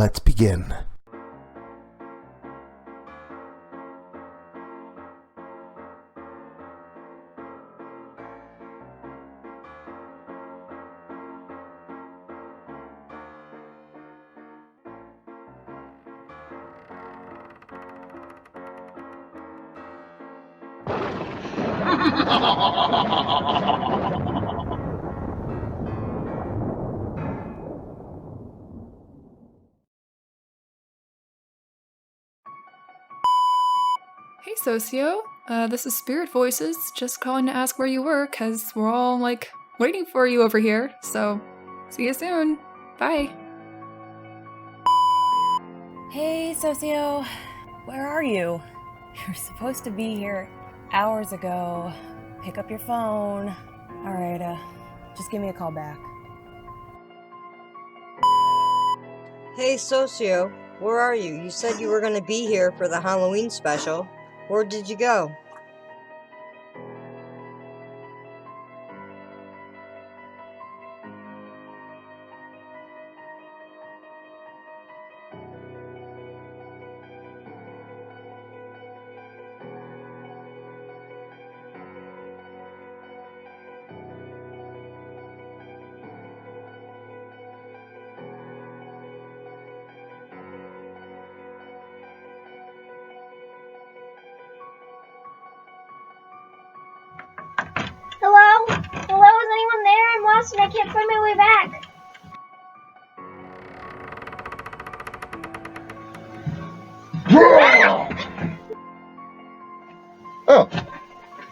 let's begin. Hey Socio, this is Spirit Voices, just calling to ask where you were, cause we're all, waiting for you over here, so see you soon. Bye. Hey Socio, where are you? You're supposed to be here hours ago. Pick up your phone. Alright, just give me a call back. Hey Socio, where are you? You said you were going to be here for the Halloween special. Where did you go? Hello? Hello, is anyone there? I'm lost and I can't find my way back. Oh,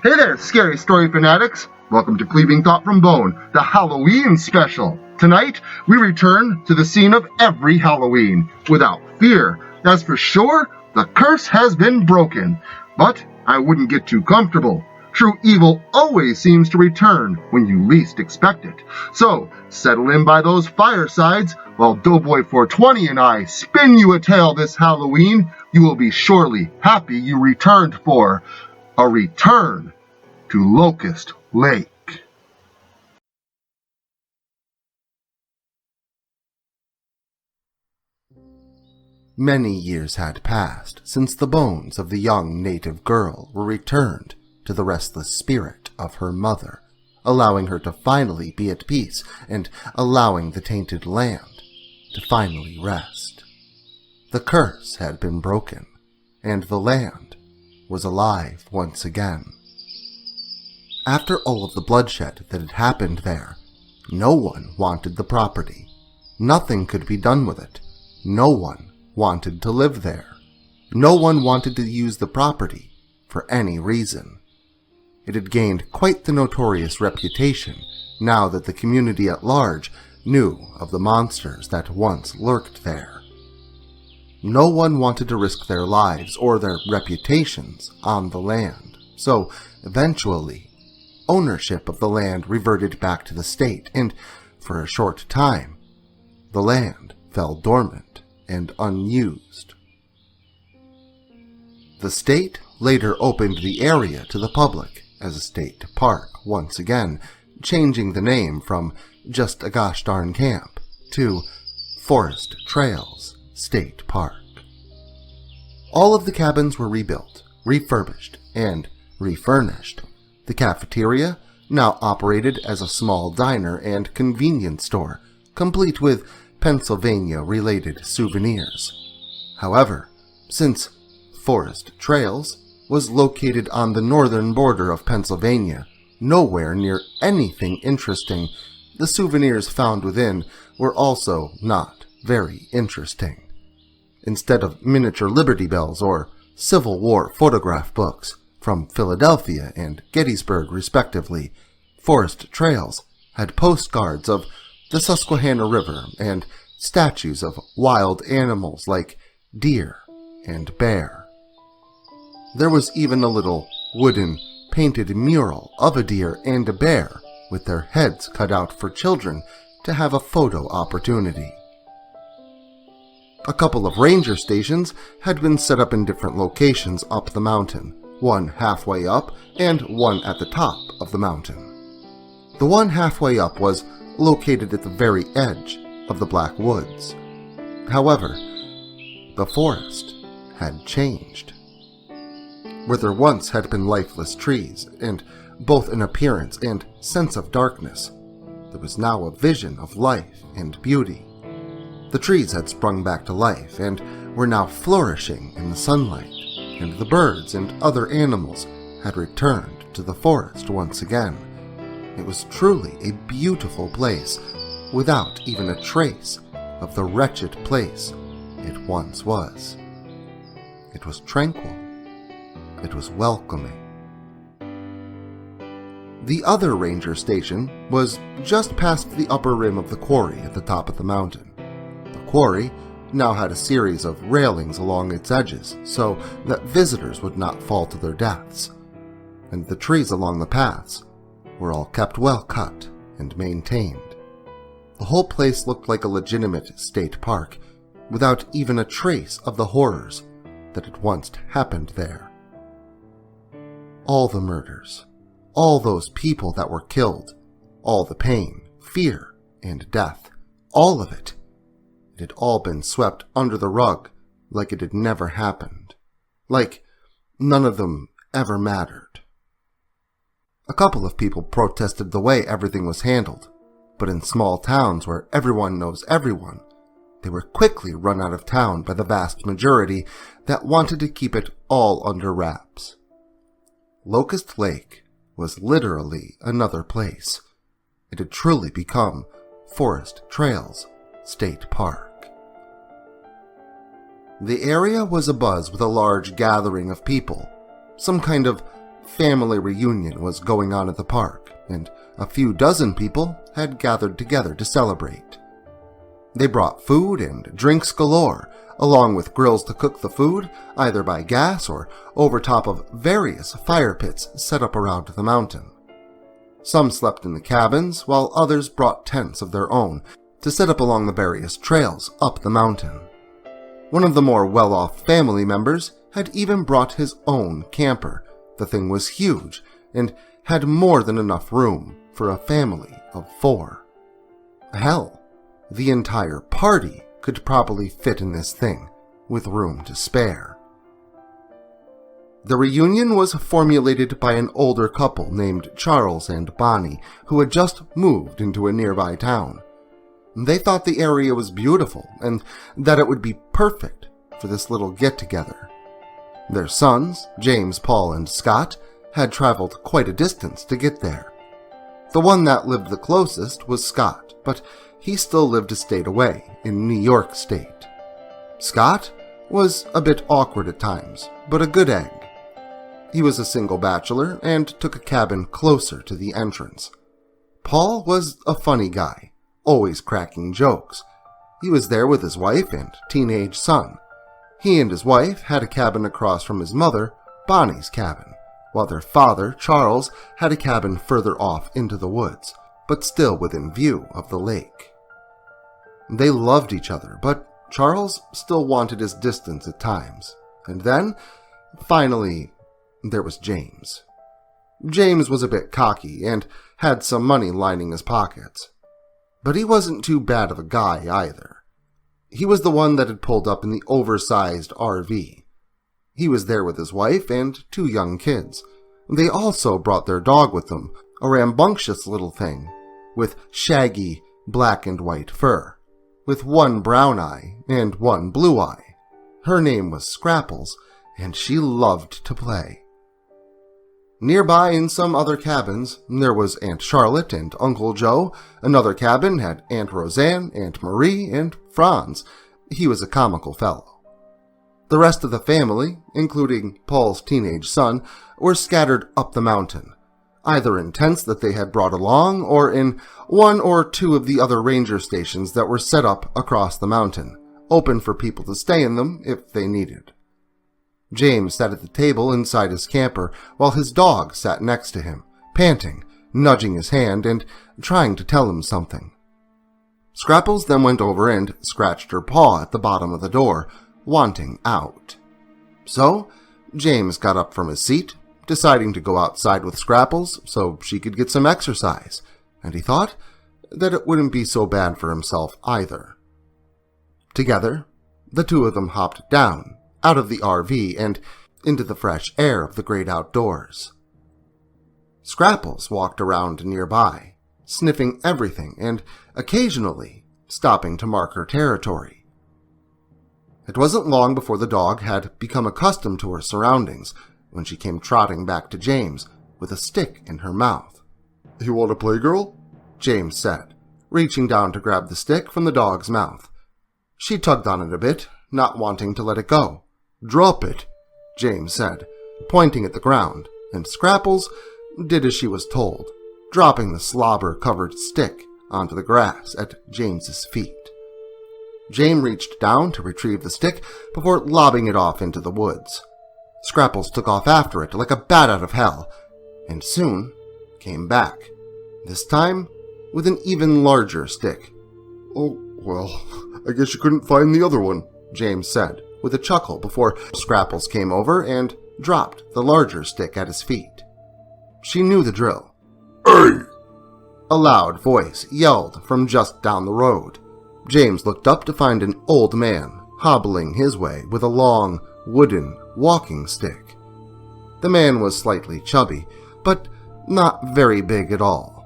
hey there, scary story fanatics. Welcome to Cleaving Thought from Bone, the Halloween special. Tonight, we return to the scene of every Halloween, without fear. As for sure, the curse has been broken. But I wouldn't get too comfortable. True evil always seems to return when you least expect it. So, settle in by those firesides while Doughboy420 and I spin you a tale this Halloween. You will be surely happy you returned for a return to Locust Lake. Many years had passed since the bones of the young native girl were returned to the restless spirit of her mother, allowing her to finally be at peace and allowing the tainted land to finally rest. The curse had been broken, and the land was alive once again. After all of the bloodshed that had happened there, no one wanted the property. Nothing could be done with it. No one wanted to live there. No one wanted to use the property for any reason. It had gained quite the notorious reputation now that the community at large knew of the monsters that once lurked there. No one wanted to risk their lives or their reputations on the land, so eventually, ownership of the land reverted back to the state, and for a short time, the land fell dormant and unused. The state later opened the area to the public as a state park once again, changing the name from just a gosh darn camp to Forest Trails State Park. All of the cabins were rebuilt, refurbished, and refurnished. The cafeteria now operated as a small diner and convenience store, complete with Pennsylvania-related souvenirs. However, since Forest Trails was located on the northern border of Pennsylvania, nowhere near anything interesting, the souvenirs found within were also not very interesting. Instead of miniature Liberty Bells or Civil War photograph books from Philadelphia and Gettysburg respectively, Forest Trails had postcards of the Susquehanna River and statues of wild animals like deer and bear. There was even a little wooden painted mural of a deer and a bear with their heads cut out for children to have a photo opportunity. A couple of ranger stations had been set up in different locations up the mountain, one halfway up and one at the top of the mountain. The one halfway up was located at the very edge of the Black Woods. However, the forest had changed. Where there once had been lifeless trees, and both in appearance and sense of darkness, there was now a vision of life and beauty. The trees had sprung back to life and were now flourishing in the sunlight, and the birds and other animals had returned to the forest once again. It was truly a beautiful place, without even a trace of the wretched place it once was. It was tranquil. It was welcoming. The other ranger station was just past the upper rim of the quarry at the top of the mountain. The quarry now had a series of railings along its edges so that visitors would not fall to their deaths, and the trees along the paths were all kept well cut and maintained. The whole place looked like a legitimate state park, without even a trace of the horrors that had once happened there. All the murders, all those people that were killed, all the pain, fear, and death, all of it, it had all been swept under the rug like it had never happened, like none of them ever mattered. A couple of people protested the way everything was handled, but in small towns where everyone knows everyone, they were quickly run out of town by the vast majority that wanted to keep it all under wraps. Locust Lake was literally another place. It had truly become Forest Trails State Park. The area was abuzz with a large gathering of people. Some kind of family reunion was going on at the park, and a few dozen people had gathered together to celebrate. They brought food and drinks galore, along with grills to cook the food, either by gas or over top of various fire pits set up around the mountain. Some slept in the cabins, while others brought tents of their own to set up along the various trails up the mountain. One of the more well-off family members had even brought his own camper. The thing was huge and had more than enough room for a family of 4. Hell, the entire party could probably fit in this thing, with room to spare. The reunion was formulated by an older couple named Charles and Bonnie, who had just moved into a nearby town. They thought the area was beautiful and that it would be perfect for this little get-together. Their sons, James, Paul, and Scott, had traveled quite a distance to get there. The one that lived the closest was Scott, but he still lived a state away in New York State. Scott was a bit awkward at times, but a good egg. He was a single bachelor and took a cabin closer to the entrance. Paul was a funny guy, always cracking jokes. He was there with his wife and teenage son. He and his wife had a cabin across from his mother, Bonnie's cabin, while their father, Charles, had a cabin further off into the woods, but still within view of the lake. They loved each other, but Charles still wanted his distance at times. And then, finally, there was James. James was a bit cocky and had some money lining his pockets. But he wasn't too bad of a guy either. He was the one that had pulled up in the oversized RV. He was there with his wife and 2 young kids. They also brought their dog with them, a rambunctious little thing, with shaggy black and white fur, with 1 brown eye and 1 blue eye. Her name was Scrapples, and she loved to play. Nearby in some other cabins, there was Aunt Charlotte and Uncle Joe. Another cabin had Aunt Roseanne, Aunt Marie, and Franz. He was a comical fellow. The rest of the family, including Paul's teenage son, were scattered up the mountain, either in tents that they had brought along or in 1 or 2 of the other ranger stations that were set up across the mountain, open for people to stay in them if they needed. James sat at the table inside his camper while his dog sat next to him, panting, nudging his hand, and trying to tell him something. Scrapples then went over and scratched her paw at the bottom of the door, wanting out. So, James got up from his seat, deciding to go outside with Scrapples so she could get some exercise, and he thought that it wouldn't be so bad for himself either. Together, The two of them hopped down, out of the RV, and into the fresh air of the great outdoors. Scrapples walked around nearby, sniffing everything and occasionally stopping to mark her territory. It wasn't long before the dog had become accustomed to her surroundings when she came trotting back to James with a stick in her mouth. "You want to play, girl?" James said, reaching down to grab the stick from the dog's mouth. She tugged on it a bit, not wanting to let it go. "Drop it," James said, pointing at the ground, and Scrapples did as she was told, dropping the slobber-covered stick onto the grass at James's feet. James reached down to retrieve the stick before lobbing it off into the woods. Scrapples took off after it like a bat out of hell, and soon came back, this time with an even larger stick. "Oh, well, I guess you couldn't find the other one," James said, with a chuckle before Scrapples came over and dropped the larger stick at his feet. She knew the drill. "Hey!" A loud voice yelled from just down the road. James looked up to find an old man hobbling his way with a long, wooden walking stick. The man was slightly chubby, but not very big at all.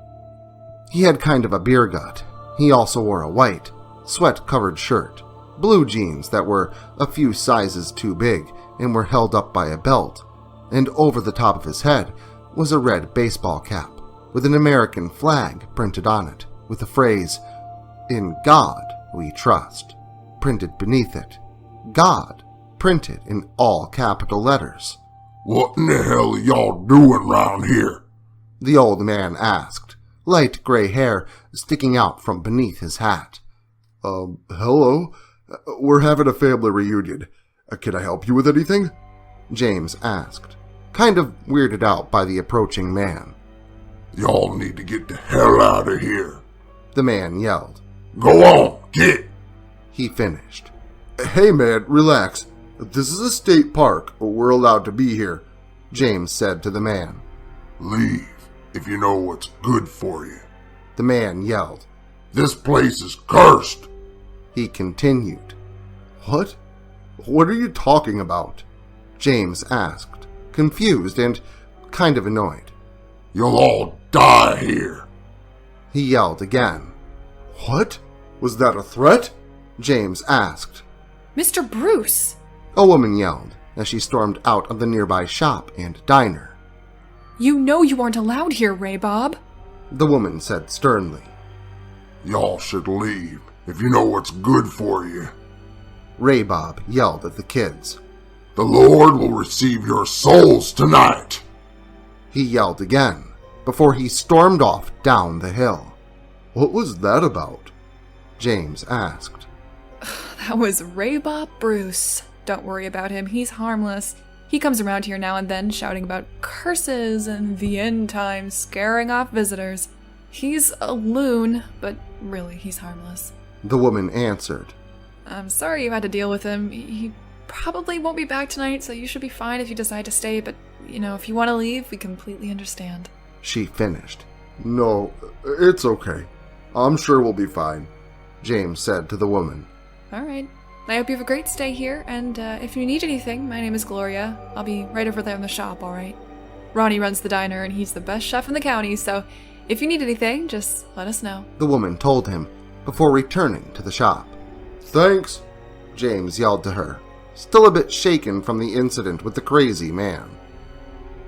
He had kind of a beer gut. He also wore a white, sweat-covered shirt, blue jeans that were a few sizes too big and were held up by a belt, and over the top of his head was a red baseball cap with an American flag printed on it, with the phrase, "In God We Trust," printed beneath it. God printed in all capital letters. "What in the hell are y'all doing round here?" the old man asked, light gray hair sticking out from beneath his hat. Hello. We're having a family reunion. Can I help you with anything?" James asked, kind of weirded out by the approaching man. "Y'all need to get the hell out of here," the man yelled. "Go on, get!" He finished. "Hey man, relax. This is a state park. We're allowed to be here," James said to the man. "Leave if you know what's good for you," the man yelled. "This place is cursed," he continued. What? What are you talking about?" James asked, confused and kind of annoyed. "You'll all die here," he yelled again. "What? Was that a threat?" James asked. Mr. Bruce! A woman yelled as she stormed out of the nearby shop and diner. You know you aren't allowed here, Ray Bob. The woman said sternly. "Y'all should leave if you know what's good for you." Ray Bob yelled at the kids. "The Lord will receive your souls tonight," he yelled again before he stormed off down the hill. "What was that about?" James asked. That was Ray Bob Bruce. Don't worry about him, he's harmless. He comes around here now and then shouting about curses and the end times, scaring off visitors. He's a loon, but really he's harmless. The woman answered. I'm sorry you had to deal with him. He probably won't be back tonight, so you should be fine if you decide to stay, but, if you want to leave, we completely understand. She finished. "No, it's okay. I'm sure we'll be fine," James said to the woman. Alright. I hope you have a great stay here, and if you need anything, my name is Gloria. I'll be right over there in the shop, alright? Ronnie runs the diner, and he's the best chef in the county, so if you need anything, just let us know. The woman told him before returning to the shop. "Thanks," James yelled to her, still a bit shaken from the incident with the crazy man.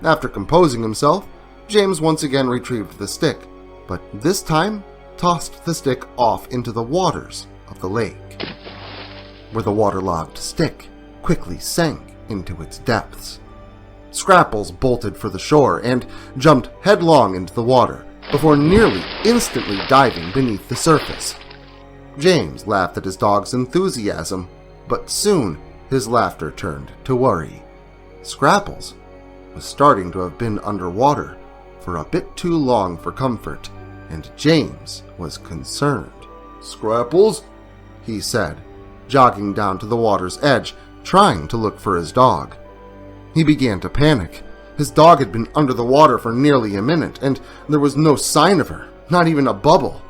After composing himself, James once again retrieved the stick, but this time tossed the stick off into the waters of the lake, where the waterlogged stick quickly sank into its depths. Scrapples bolted for the shore and jumped headlong into the water before nearly instantly diving beneath the surface. James laughed at his dog's enthusiasm, but soon his laughter turned to worry. Scrapples was starting to have been underwater for a bit too long for comfort, and James was concerned. "Scrapples?" he said, jogging down to the water's edge, trying to look for his dog. He began to panic. His dog had been under the water for nearly a minute, and there was no sign of her, not even a bubble.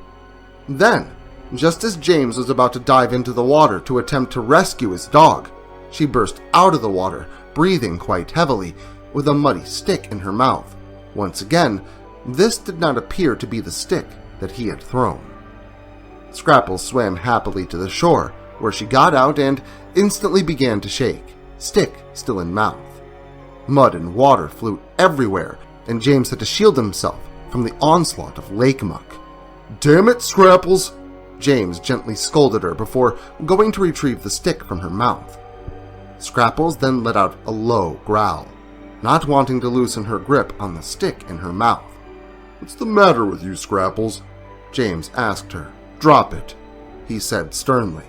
Then Just as James was about to dive into the water to attempt to rescue his dog, she burst out of the water, breathing quite heavily, with a muddy stick in her mouth. Once again, this did not appear to be the stick that he had thrown. Scrapples swam happily to the shore, where she got out and instantly began to shake, stick still in mouth. Mud and water flew everywhere, and James had to shield himself from the onslaught of lake muck. "Damn it, Scrapples!" James gently scolded her before going to retrieve the stick from her mouth. Scrapples then let out a low growl, not wanting to loosen her grip on the stick in her mouth. "What's the matter with you, Scrapples?" James asked her. "Drop it," he said sternly.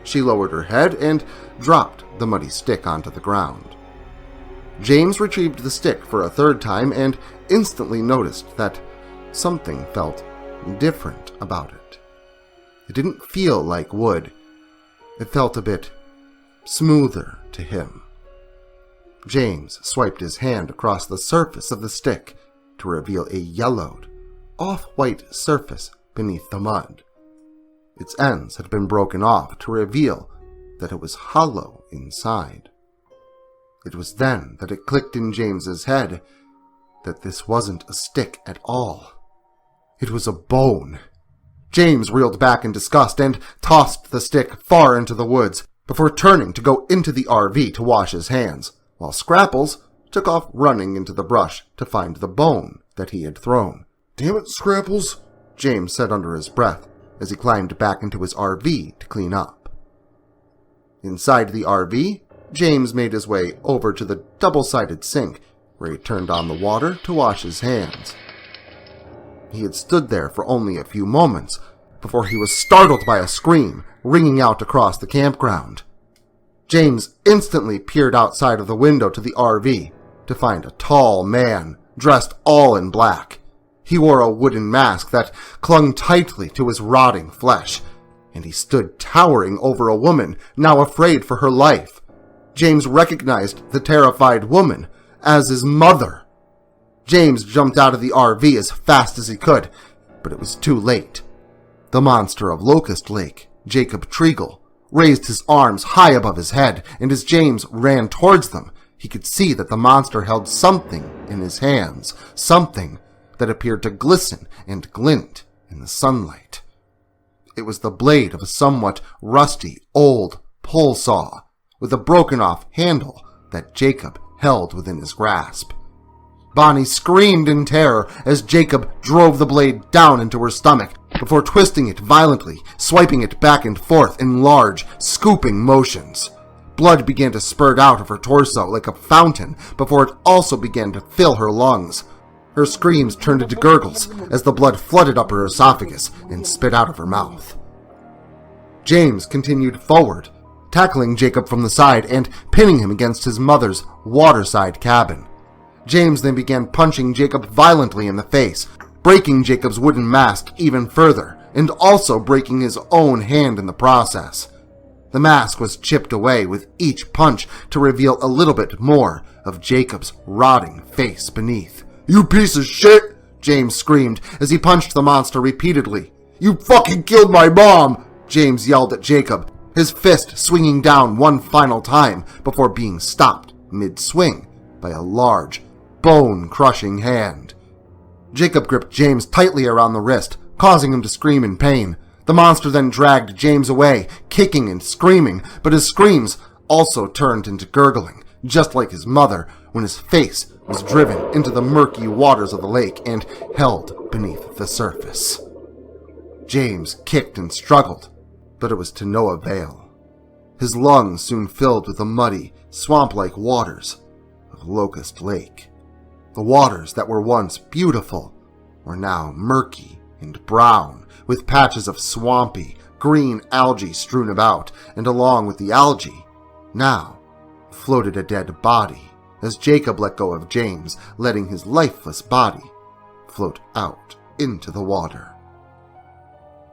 She lowered her head and dropped the muddy stick onto the ground. James retrieved the stick for a third time and instantly noticed that something felt different about it. It didn't feel like wood. It felt a bit smoother to him. James swiped his hand across the surface of the stick to reveal a yellowed, off-white surface beneath the mud. Its ends had been broken off to reveal that it was hollow inside. It was then that it clicked in James's head that this wasn't a stick at all. It was a bone. James reeled back in disgust and tossed the stick far into the woods before turning to go into the RV to wash his hands, while Scrapples took off running into the brush to find the bone that he had thrown. "Damn it, Scrapples," James said under his breath as he climbed back into his RV to clean up. Inside the RV, James made his way over to the double-sided sink where he turned on the water to wash his hands. He had stood there for only a few moments before he was startled by a scream ringing out across the campground. James instantly peered outside of the window to the RV to find a tall man dressed all in black. He wore a wooden mask that clung tightly to his rotting flesh, and he stood towering over a woman now afraid for her life. James recognized the terrified woman as his mother. James jumped out of the RV as fast as he could, but it was too late. The monster of Locust Lake, Jacob Treagle, raised his arms high above his head, and as James ran towards them, he could see that the monster held something in his hands, something that appeared to glisten and glint in the sunlight. It was the blade of a somewhat rusty old pole saw, with a broken-off handle that Jacob held within his grasp. Bonnie screamed in terror as Jacob drove the blade down into her stomach before twisting it violently, swiping it back and forth in large, scooping motions. Blood began to spurt out of her torso like a fountain before it also began to fill her lungs. Her screams turned into gurgles as the blood flooded up her esophagus and spit out of her mouth. James continued forward, tackling Jacob from the side and pinning him against his mother's waterside cabin. James then began punching Jacob violently in the face, breaking Jacob's wooden mask even further, and also breaking his own hand in the process. The mask was chipped away with each punch to reveal a little bit more of Jacob's rotting face beneath. "You piece of shit!" James screamed as he punched the monster repeatedly. "You fucking killed my mom!" James yelled at Jacob, his fist swinging down one final time before being stopped mid-swing by a large, bone-crushing hand. Jacob gripped James tightly around the wrist, causing him to scream in pain. The monster then dragged James away, kicking and screaming, but his screams also turned into gurgling, just like his mother, when his face was driven into the murky waters of the lake and held beneath the surface. James kicked and struggled, but it was to no avail. His lungs soon filled with the muddy, swamp-like waters of Locust Lake. The waters that were once beautiful were now murky and brown, with patches of swampy, green algae strewn about, and along with the algae, now floated a dead body, as Jacob let go of James, letting his lifeless body float out into the water.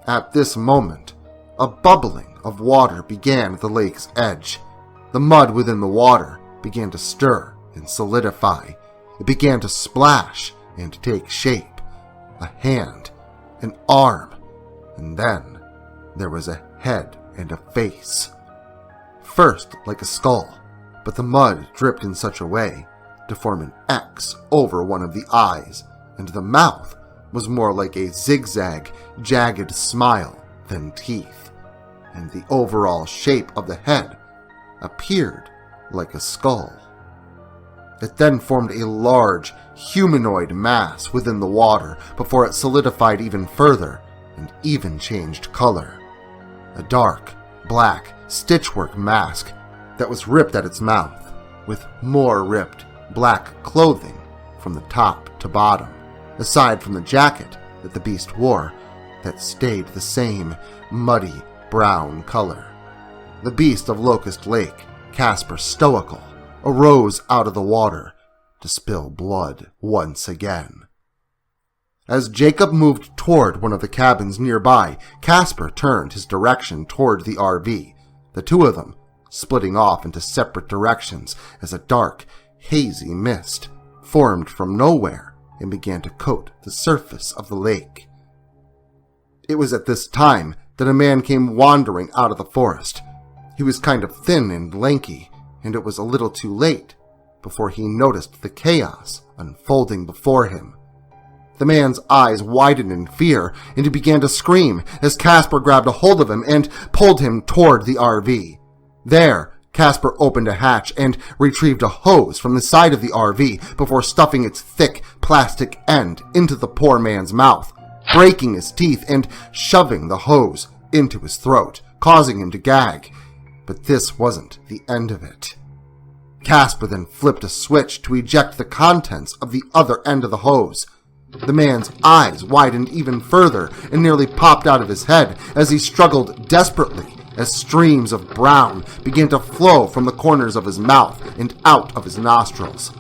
At this moment, a bubbling of water began at the lake's edge. The mud within the water began to stir and solidify. It began to splash and take shape. A hand, an arm, and then there was a head and a face. First like a skull, but the mud dripped in such a way to form an X over one of the eyes, and the mouth was more like a zigzag, jagged smile than teeth, and the overall shape of the head appeared like a skull. It then formed a large, humanoid mass within the water before it solidified even further and even changed color. A dark, black, stitchwork mask that was ripped at its mouth, with more ripped, black clothing from the top to bottom, aside from the jacket that the beast wore that stayed the same muddy brown color. The beast of Locust Lake, Casper Stoical, arose out of the water to spill blood once again. As Jacob moved toward one of the cabins nearby, Casper turned his direction toward the RV, the two of them splitting off into separate directions as a dark, hazy mist formed from nowhere and began to coat the surface of the lake. It was at this time that a man came wandering out of the forest. He was kind of thin and lanky, and it was a little too late before he noticed the chaos unfolding before him. The man's eyes widened in fear, and he began to scream as Casper grabbed a hold of him and pulled him toward the RV. There, Casper opened a hatch and retrieved a hose from the side of the RV before stuffing its thick plastic end into the poor man's mouth, breaking his teeth and shoving the hose into his throat, causing him to gag. But this wasn't the end of it. Casper then flipped a switch to eject the contents of the other end of the hose. The man's eyes widened even further and nearly popped out of his head as he struggled desperately as streams of brown began to flow from the corners of his mouth and out of his nostrils.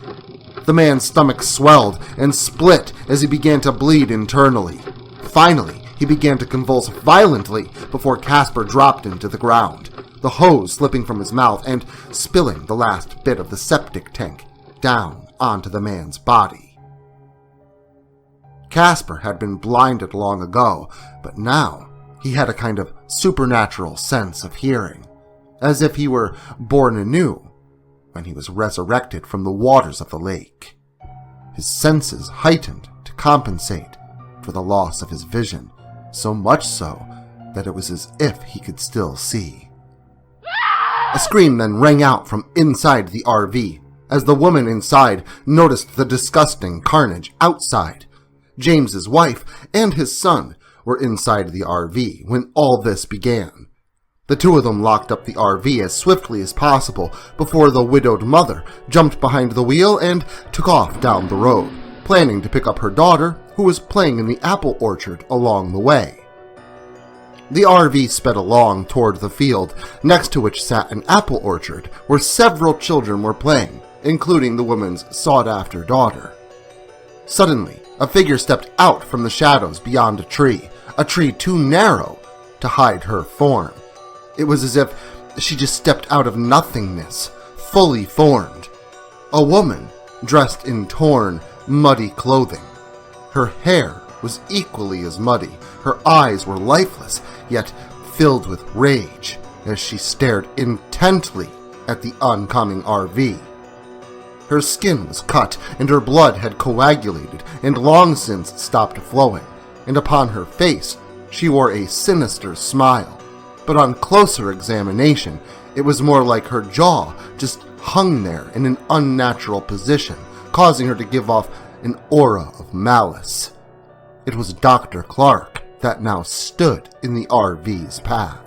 The man's stomach swelled and split as he began to bleed internally. Finally, he began to convulse violently before Casper dropped into the ground, the hose slipping from his mouth and spilling the last bit of the septic tank down onto the man's body. Casper had been blinded long ago, but now he had a kind of supernatural sense of hearing, as if he were born anew when he was resurrected from the waters of the lake. His senses heightened to compensate for the loss of his vision, so much so that it was as if he could still see. A scream then rang out from inside the RV as the woman inside noticed the disgusting carnage outside. James's wife and his son were inside the RV when all this began. The two of them locked up the RV as swiftly as possible before the widowed mother jumped behind the wheel and took off down the road, planning to pick up her daughter, who was playing in the apple orchard along the way. The RV sped along toward the field, next to which sat an apple orchard where several children were playing, including the woman's sought-after daughter. Suddenly, a figure stepped out from the shadows beyond a tree too narrow to hide her form. It was as if she just stepped out of nothingness, fully formed. A woman dressed in torn, muddy clothing. Her hair was equally as muddy. Her eyes were lifeless, yet filled with rage as she stared intently at the oncoming RV. Her skin was cut, and her blood had coagulated and long since stopped flowing, and upon her face she wore a sinister smile. But on closer examination, it was more like her jaw just hung there in an unnatural position, causing her to give off an aura of malice. It was Dr. Clark that now stood in the RV's path.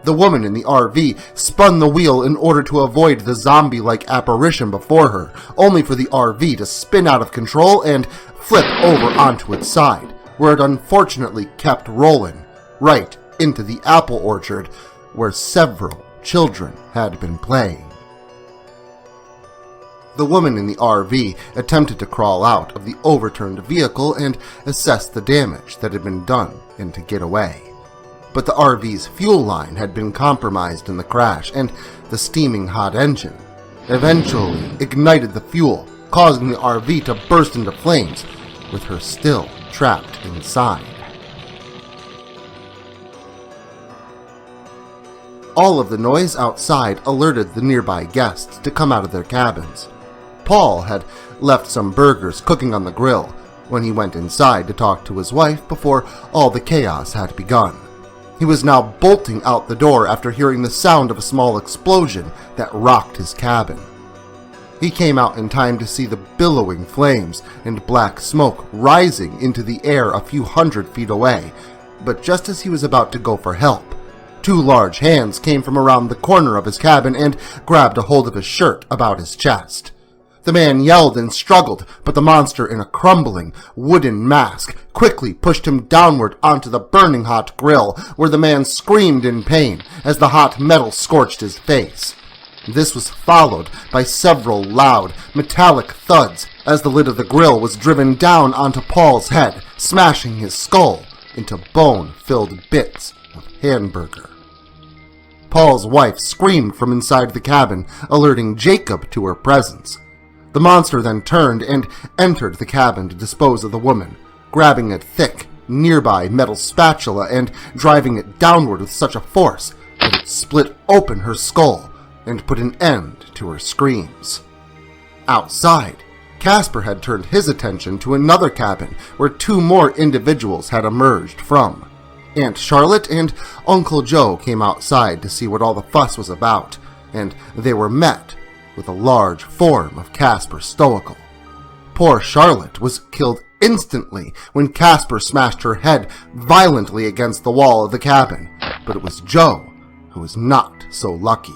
The woman in the RV spun the wheel in order to avoid the zombie-like apparition before her, only for the RV to spin out of control and flip over onto its side, where it unfortunately kept rolling, right into the apple orchard where several children had been playing. The woman in the RV attempted to crawl out of the overturned vehicle and assess the damage that had been done and to get away. But the RV's fuel line had been compromised in the crash, and the steaming hot engine eventually ignited the fuel, causing the RV to burst into flames, with her still trapped inside. All of the noise outside alerted the nearby guests to come out of their cabins. Paul had left some burgers cooking on the grill when he went inside to talk to his wife before all the chaos had begun. He was now bolting out the door after hearing the sound of a small explosion that rocked his cabin. He came out in time to see the billowing flames and black smoke rising into the air a few 100 feet away, but just as he was about to go for help, two large hands came from around the corner of his cabin and grabbed a hold of his shirt about his chest. The man yelled and struggled, but the monster in a crumbling wooden mask quickly pushed him downward onto the burning hot grill, where the man screamed in pain as the hot metal scorched his face. This was followed by several loud, metallic thuds as the lid of the grill was driven down onto Paul's head, smashing his skull into bone-filled bits of hamburger. Paul's wife screamed from inside the cabin, alerting Jacob to her presence. The monster then turned and entered the cabin to dispose of the woman, grabbing a thick, nearby metal spatula and driving it downward with such a force that it split open her skull and put an end to her screams. Outside, Casper had turned his attention to another cabin where two more individuals had emerged from. Aunt Charlotte and Uncle Joe came outside to see what all the fuss was about, and they were met with a large form of Casper Stoical. Poor Charlotte was killed instantly when Casper smashed her head violently against the wall of the cabin, but it was Joe who was not so lucky.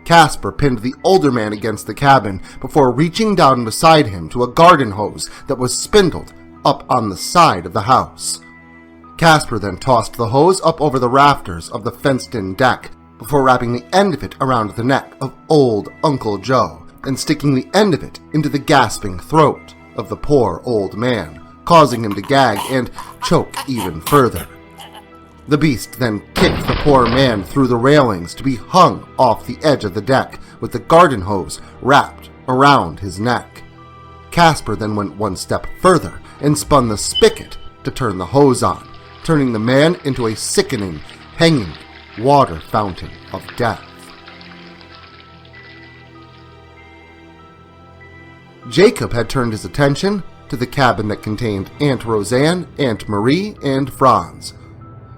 Casper pinned the older man against the cabin before reaching down beside him to a garden hose that was spindled up on the side of the house. Casper then tossed the hose up over the rafters of the fenced-in deck before wrapping the end of it around the neck of old Uncle Joe and sticking the end of it into the gasping throat of the poor old man, causing him to gag and choke even further. The beast then kicked the poor man through the railings to be hung off the edge of the deck with the garden hose wrapped around his neck. Casper then went one step further and spun the spigot to turn the hose on, turning the man into a sickening, hanging water fountain of death. Jacob had turned his attention to the cabin that contained Aunt Roseanne, Aunt Marie, and Franz.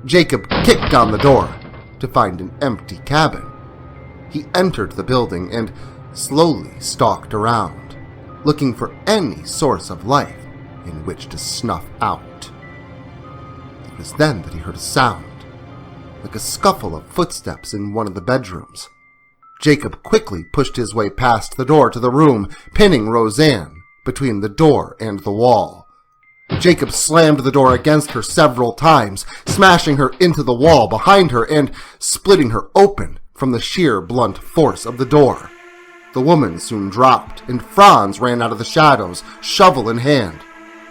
Jacob kicked down the door to find an empty cabin. He entered the building and slowly stalked around, looking for any source of life in which to snuff out. It was then that he heard a sound, like a scuffle of footsteps in one of the bedrooms. Jacob quickly pushed his way past the door to the room, pinning Roseanne between the door and the wall. Jacob slammed the door against her several times, smashing her into the wall behind her and splitting her open from the sheer blunt force of the door. The woman soon dropped, and Franz ran out of the shadows, shovel in hand.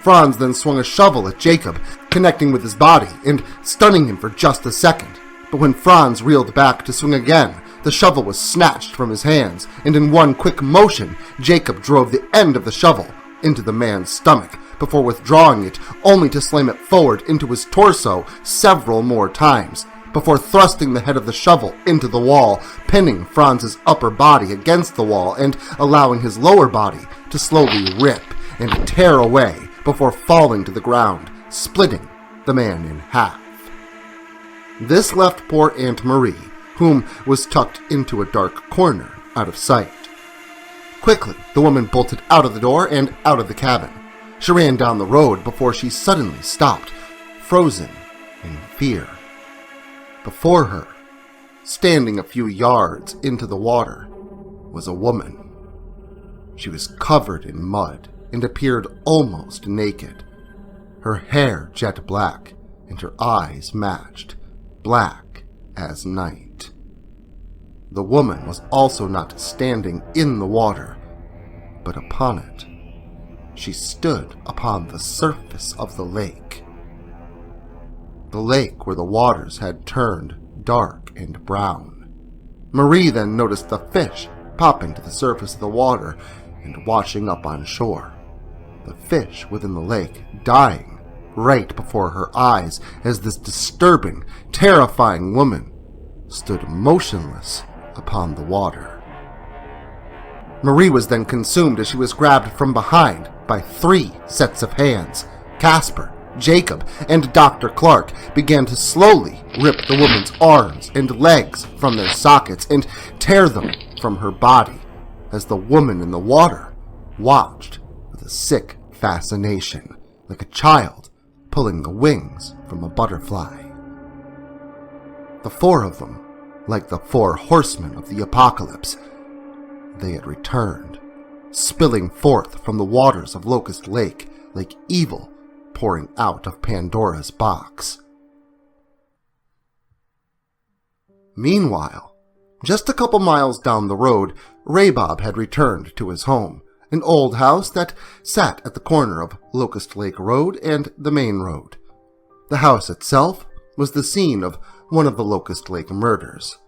Franz then swung a shovel at Jacob, connecting with his body and stunning him for just a second. But when Franz reeled back to swing again, the shovel was snatched from his hands, and in one quick motion, Jacob drove the end of the shovel into the man's stomach, before withdrawing it only to slam it forward into his torso several more times, before thrusting the head of the shovel into the wall, pinning Franz's upper body against the wall and allowing his lower body to slowly rip and tear away before falling to the ground, splitting the man in half. This left poor Aunt Marie, whom was tucked into a dark corner out of sight. Quickly, the woman bolted out of the door and out of the cabin. She ran down the road before she suddenly stopped, frozen in fear. Before her, standing a few yards into the water, was a woman. She was covered in mud and appeared almost naked. Her hair jet black and her eyes matched, black as night. The woman was also not standing in the water, but upon it. She stood upon the surface of the lake. The lake where the waters had turned dark and brown. Marie then noticed the fish popping to the surface of the water and washing up on shore. The fish within the lake dying right before her eyes as this disturbing, terrifying woman stood motionless upon the water. Marie was then consumed as she was grabbed from behind by 3 sets of hands. Casper, Jacob, and Dr. Clark began to slowly rip the woman's arms and legs from their sockets and tear them from her body as the woman in the water watched with a sick fascination, like a child pulling the wings from a butterfly. The 4 of them, like the 4 horsemen of the apocalypse, they had returned, spilling forth from the waters of Locust Lake like evil pouring out of Pandora's box. Meanwhile, just a couple miles down the road, Raybob had returned to his home, an old house that sat at the corner of Locust Lake Road and the main road. The house itself was the scene of one of the Locust Lake murders.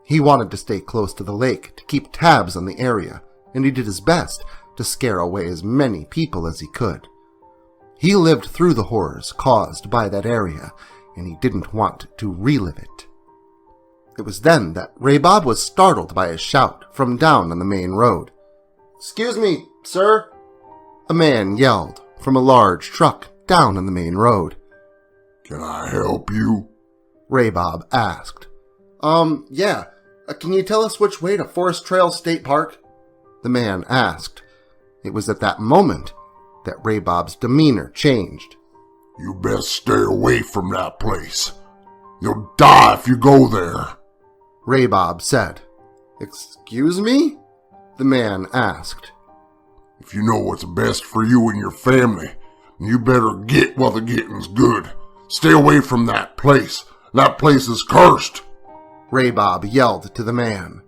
He wanted to stay close to the lake to keep tabs on the area, and he did his best to scare away as many people as he could. He lived through the horrors caused by that area, and he didn't want to relive it. It was then that Raybob was startled by a shout from down on the main road. "Excuse me, sir," a man yelled from a large truck down on the main road. "Can I help you?" Raybob asked. Yeah. Can you tell us which way to Forest Trail State Park?" the man asked. It was at that moment that Raybob's demeanor changed. "You best stay away from that place. You'll die if you go there," Raybob said. "Excuse me?" the man asked. "If you know what's best for you and your family, you better get while the getting's good. Stay away from that place. That place is cursed," Raybob yelled to the man.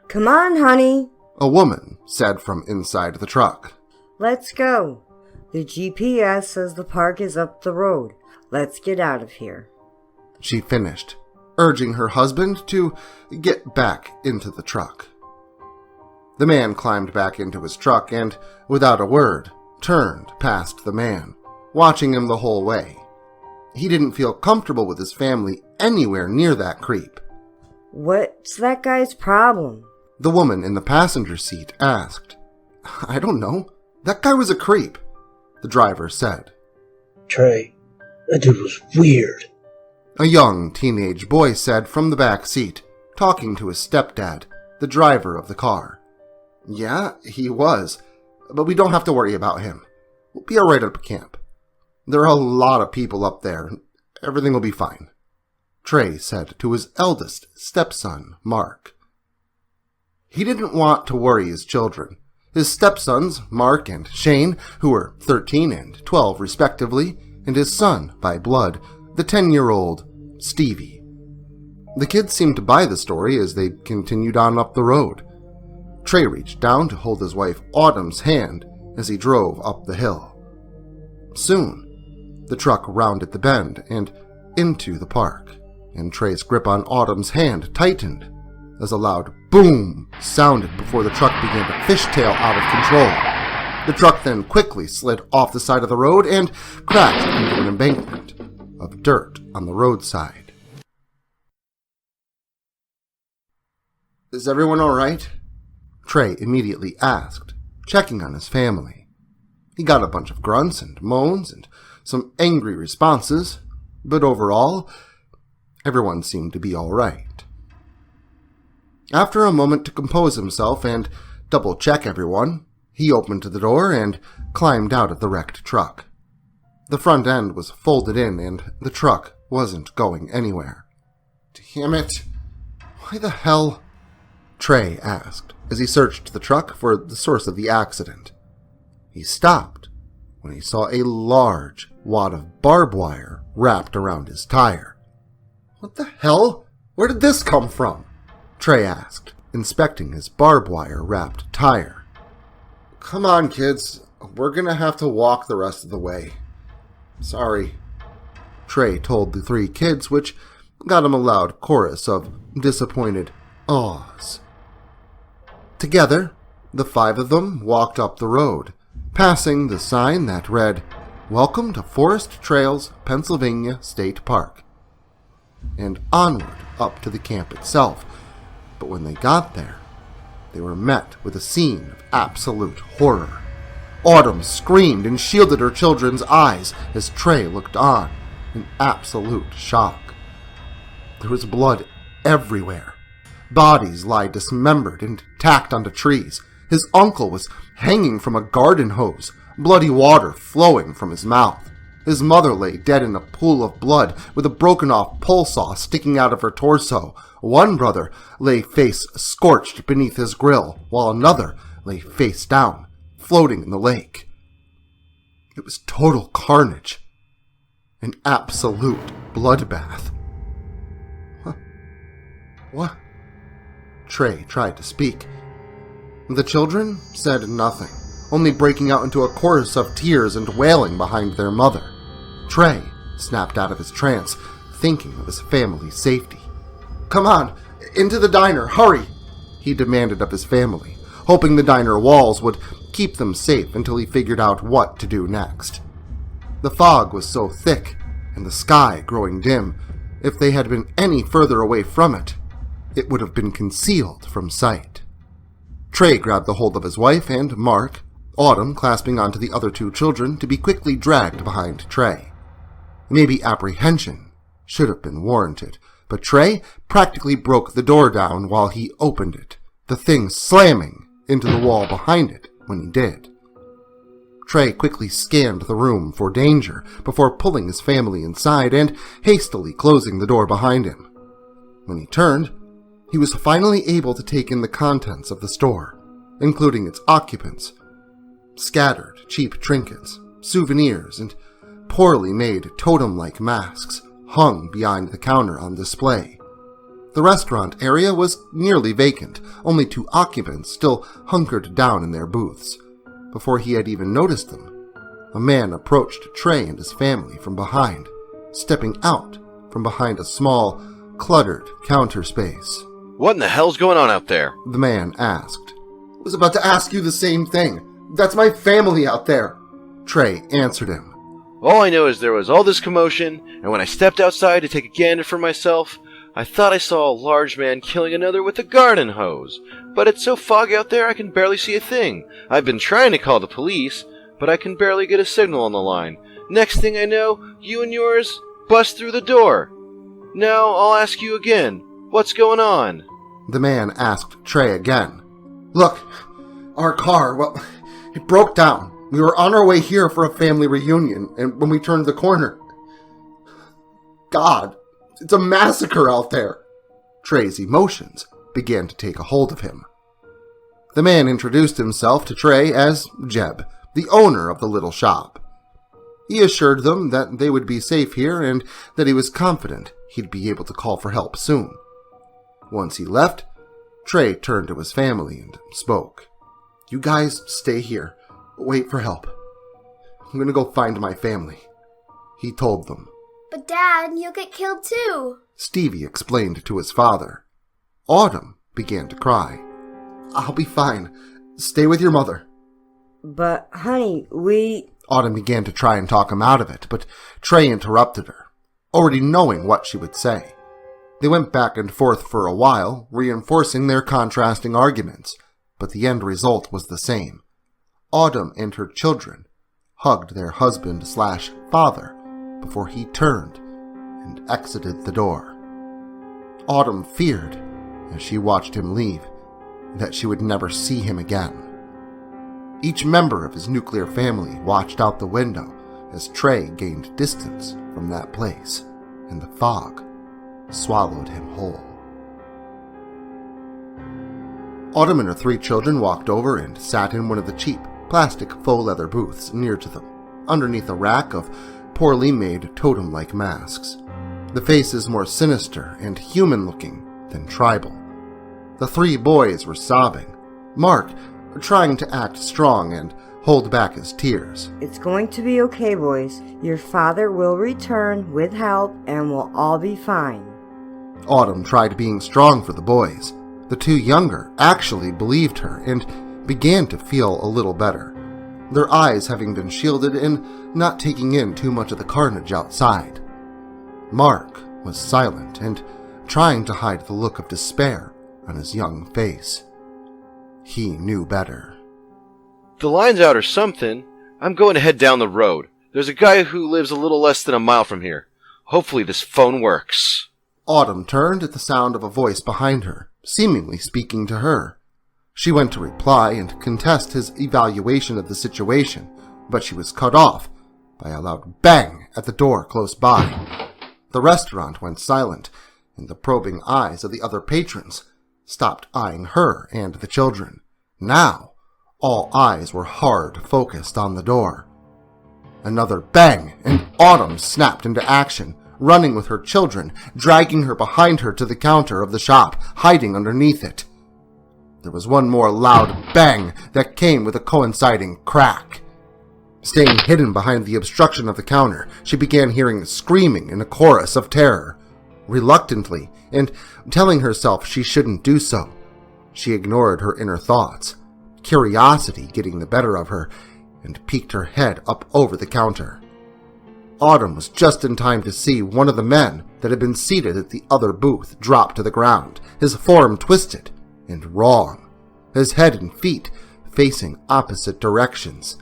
Come on, honey. A woman said from inside the truck. Let's go. The GPS says the park is up the road. Let's get out of here. She finished, urging her husband to get back into the truck. The man climbed back into his truck and, without a word, turned past the man, watching him the whole way. He didn't feel comfortable with his family anywhere near that creep. What's that guy's problem? The woman in the passenger seat asked. I don't know. That guy was a creep, the driver said. Trey, that dude was weird. A young teenage boy said from the back seat, talking to his stepdad, the driver of the car. Yeah, he was, but we don't have to worry about him. We'll be all right up at camp. There are a lot of people up there. Everything will be fine, Trey said to his eldest stepson, Mark. He didn't want to worry his children. His stepsons, Mark and Shane, who were 13 and 12 respectively, and his son, by blood, the 10-year-old Stevie. The kids seemed to buy the story as they continued on up the road. Trey reached down to hold his wife Autumn's hand as he drove up the hill. Soon, the truck rounded the bend and into the park, and Trey's grip on Autumn's hand tightened as a loud boom sounded before the truck began to fishtail out of control. The truck then quickly slid off the side of the road and crashed into an embankment of dirt on the roadside. Is everyone all right? Trey immediately asked, checking on his family. He got a bunch of grunts and moans and some angry responses, but overall, everyone seemed to be all right. After a moment to compose himself and double-check everyone, he opened the door and climbed out of the wrecked truck. The front end was folded in and the truck wasn't going anywhere. Damn it! Why the hell? Trey asked as he searched the truck for the source of the accident. He stopped when he saw a large wad of barbed wire wrapped around his tire. What the hell? Where did this come from? Trey asked, inspecting his barbed wire wrapped tire. Come on, kids. We're gonna have to walk the rest of the way. Sorry, Trey told the 3 kids, which got him a loud chorus of disappointed ahs. Together, the 5 of them walked up the road, passing the sign that read, Welcome to Forest Trails, Pennsylvania State Park, and onward up to the camp itself. But when they got there, they were met with a scene of absolute horror. Autumn screamed and shielded her children's eyes as Trey looked on in absolute shock. There was blood everywhere. Bodies lie dismembered and tacked onto trees. His uncle was hanging from a garden hose, bloody water flowing from his mouth. His mother lay dead in a pool of blood with a broken-off pole saw sticking out of her torso. One brother lay face scorched beneath his grill, while another lay face down, floating in the lake. It was total carnage. An absolute bloodbath. What? Trey tried to speak. The children said nothing, only breaking out into a chorus of tears and wailing behind their mother. Trey snapped out of his trance, thinking of his family's safety. "Come on, into the diner, hurry!" he demanded of his family, hoping the diner walls would keep them safe until he figured out what to do next. The fog was so thick, and the sky growing dim, if they had been any further away from it, it would have been concealed from sight. Trey grabbed the hold of his wife and Mark, Autumn clasping onto the other two children to be quickly dragged behind Trey. Maybe apprehension should have been warranted, but Trey practically broke the door down while he opened it, the thing slamming into the wall behind it when he did. Trey quickly scanned the room for danger before pulling his family inside and hastily closing the door behind him. When he turned, he was finally able to take in the contents of the store, including its occupants. Scattered cheap trinkets, souvenirs, and poorly made totem-like masks hung behind the counter on display. The restaurant area was nearly vacant, only two occupants still hunkered down in their booths. Before he had even noticed them, a man approached Trey and his family from behind, stepping out from behind a small, cluttered counter space. "What in the hell's going on out there?" the man asked. "I was about to ask you the same thing. That's my family out there," Trey answered him. "All I know is there was all this commotion, and when I stepped outside to take a gander for myself, I thought I saw a large man killing another with a garden hose. But it's so foggy out there I can barely see a thing. I've been trying to call the police, but I can barely get a signal on the line. Next thing I know, you and yours bust through the door. Now I'll ask you again, what's going on?" The man asked Trey again. "Look, our car, well, it broke down. We were on our way here for a family reunion, and when we turned the corner... God, it's a massacre out there." Trey's emotions began to take a hold of him. The man introduced himself to Trey as Jeb, the owner of the little shop. He assured them that they would be safe here and that he was confident he'd be able to call for help soon. Once he left, Trey turned to his family and spoke. "You guys stay here. Wait for help. I'm gonna go find my family," he told them. But Dad, you'll get killed too, Stevie explained to his father. Autumn began to cry. "I'll be fine. Stay with your mother." But, honey, Autumn began to try and talk him out of it, but Trey interrupted her, already knowing what she would say. They went back and forth for a while, reinforcing their contrasting arguments, but the end result was the same. Autumn and her children hugged their husband/father before he turned and exited the door. Autumn feared, as she watched him leave, that she would never see him again. Each member of his nuclear family watched out the window as Trey gained distance from that place, and the fog swallowed him whole. Autumn and her 3 children walked over and sat in one of the cheap, plastic faux leather booths near to them, underneath a rack of poorly made totem-like masks, the faces more sinister and human-looking than tribal. The 3 boys were sobbing, Mark trying to act strong and hold back his tears. It's going to be okay, boys. Your father will return with help and we'll all be fine. Autumn tried being strong for the boys. The 2 younger actually believed her and began to feel a little better, their eyes having been shielded and not taking in too much of the carnage outside. Mark was silent and trying to hide the look of despair on his young face. He knew better. The line's out or something. I'm going to head down the road. There's a guy who lives a little less than a mile from here. Hopefully this phone works. Autumn turned at the sound of a voice behind her, seemingly speaking to her. She went to reply and contest his evaluation of the situation, but she was cut off by a loud bang at the door close by. The restaurant went silent, and the probing eyes of the other patrons stopped eyeing her and the children. Now, all eyes were hard focused on the door. Another bang, and Autumn snapped into action, running with her children, dragging her behind her to the counter of the shop, hiding underneath it. There was one more loud bang that came with a coinciding crack. Staying hidden behind the obstruction of the counter, she began hearing screaming in a chorus of terror. Reluctantly, and telling herself she shouldn't do so, she ignored her inner thoughts, curiosity getting the better of her, and peeked her head up over the counter. Autumn was just in time to see one of the men that had been seated at the other booth drop to the ground, his form twisted and wrong, his head and feet facing opposite directions.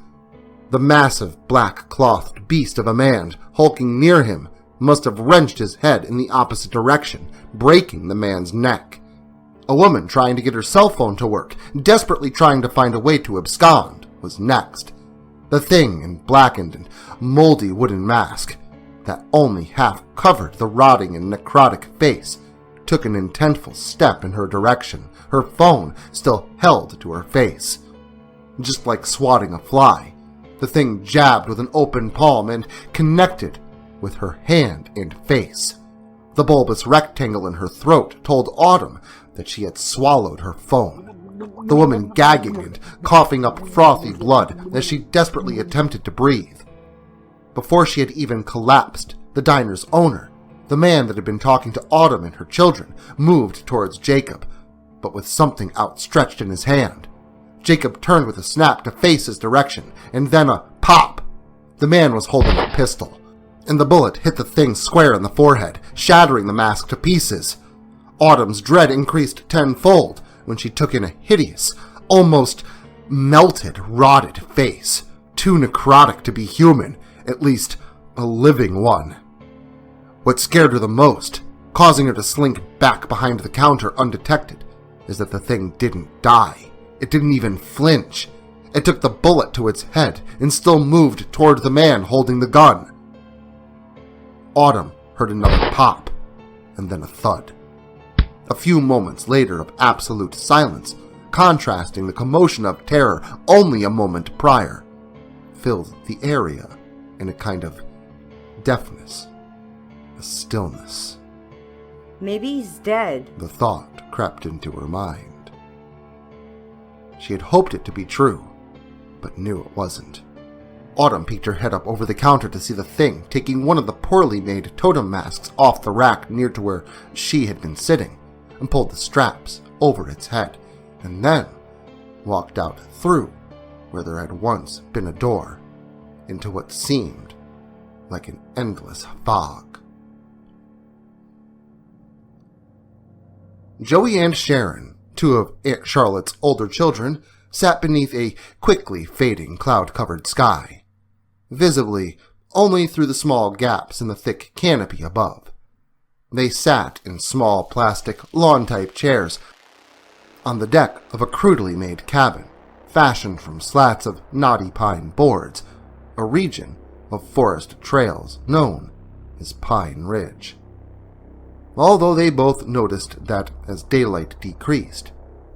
The massive black-clothed beast of a man hulking near him must have wrenched his head in the opposite direction, breaking the man's neck. A woman trying to get her cell phone to work, desperately trying to find a way to abscond, was next. The thing in blackened and moldy wooden mask that only half covered the rotting and necrotic face took an intentful step in her direction, her phone still held to her face. Just like swatting a fly, the thing jabbed with an open palm and connected with her hand and face. The bulbous rectangle in her throat told Autumn that she had swallowed her phone. The woman gagging and coughing up frothy blood as she desperately attempted to breathe. Before she had even collapsed, the diner's owner, the man that had been talking to Autumn and her children, moved towards Jacob, but with something outstretched in his hand. Jacob turned with a snap to face his direction, and then a pop. The man was holding a pistol, and the bullet hit the thing square in the forehead, shattering the mask to pieces. Autumn's dread increased tenfold when she took in a hideous, almost melted, rotted face, too necrotic to be human, at least a living one. What scared her the most, causing her to slink back behind the counter undetected, is that the thing didn't die. It didn't even flinch. It took the bullet to its head and still moved toward the man holding the gun. Autumn heard another pop, and then a thud. A few moments later of absolute silence, contrasting the commotion of terror only a moment prior, filled the area in a kind of deafness, a stillness. Maybe he's dead. The thought crept into her mind. She had hoped it to be true, but knew it wasn't. Autumn peeked her head up over the counter to see the thing taking one of the poorly made totem masks off the rack near to where she had been sitting, and pulled the straps over its head, and then walked out through where there had once been a door, into what seemed like an endless fog. Joey and Sharon, two of Aunt Charlotte's older children, sat beneath a quickly fading cloud-covered sky, visibly only through the small gaps in the thick canopy above. They sat in small plastic lawn-type chairs on the deck of a crudely made cabin, fashioned from slats of knotty pine boards, a region of forest trails known as Pine Ridge. Although they both noticed that as daylight decreased,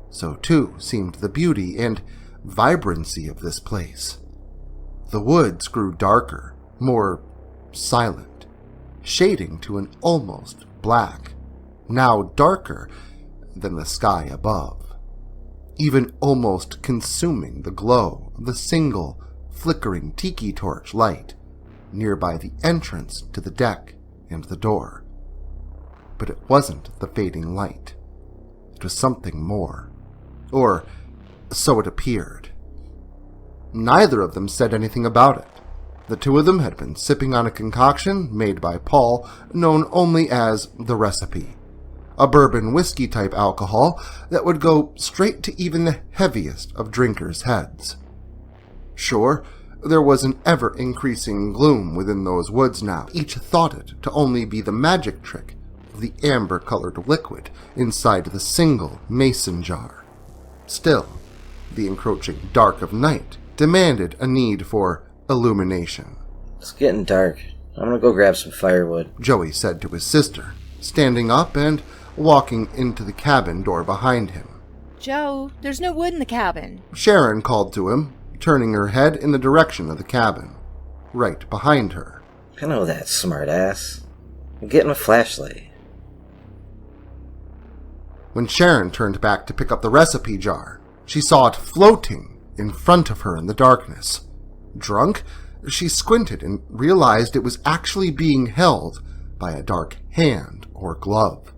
so too seemed the beauty and vibrancy of this place. The woods grew darker, more silent, shading to an almost black, now darker than the sky above, even almost consuming the glow of the single flickering tiki torch light nearby the entrance to the deck and the door. But it wasn't the fading light. It was something more. Or so it appeared. Neither of them said anything about it. The two of them had been sipping on a concoction made by Paul, known only as the recipe. a bourbon whiskey type alcohol that would go straight to even the heaviest of drinkers' heads. Sure, there was an ever-increasing gloom within those woods now. Each thought it to only be the magic trick of the amber-colored liquid inside the single mason jar. Still, the encroaching dark of night demanded a need for illumination. It's getting dark. I'm gonna go grab some firewood, Joey said to his sister, standing up and walking into the cabin door behind him. Joe, there's no wood in the cabin. Sharon called to him, turning her head in the direction of the cabin, right behind her. I know that, smartass. I'm getting a flashlight. When Sharon turned back to pick up the recipe jar, she saw it floating in front of her in the darkness. Drunk, she squinted and realized it was actually being held by a dark hand or glove.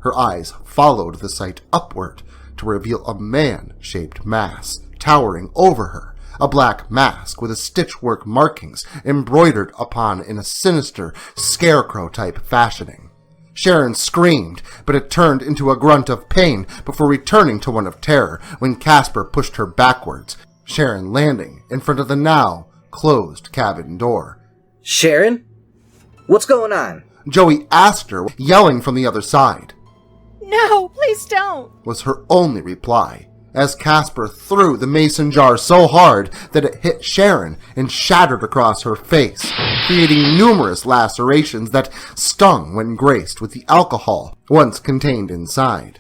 Her eyes followed the sight upward to reveal a man-shaped mass towering over her, a black mask with a stitchwork markings embroidered upon in a sinister, scarecrow-type fashioning. Sharon screamed, but it turned into a grunt of pain before returning to one of terror when Casper pushed her backwards, Sharon landing in front of the now closed cabin door. Sharon? What's going on? Joey asked her, yelling from the other side. No, please don't, Was her only reply, as Casper threw the mason jar so hard that it hit Sharon and shattered across her face, creating numerous lacerations that stung when graced with the alcohol once contained inside.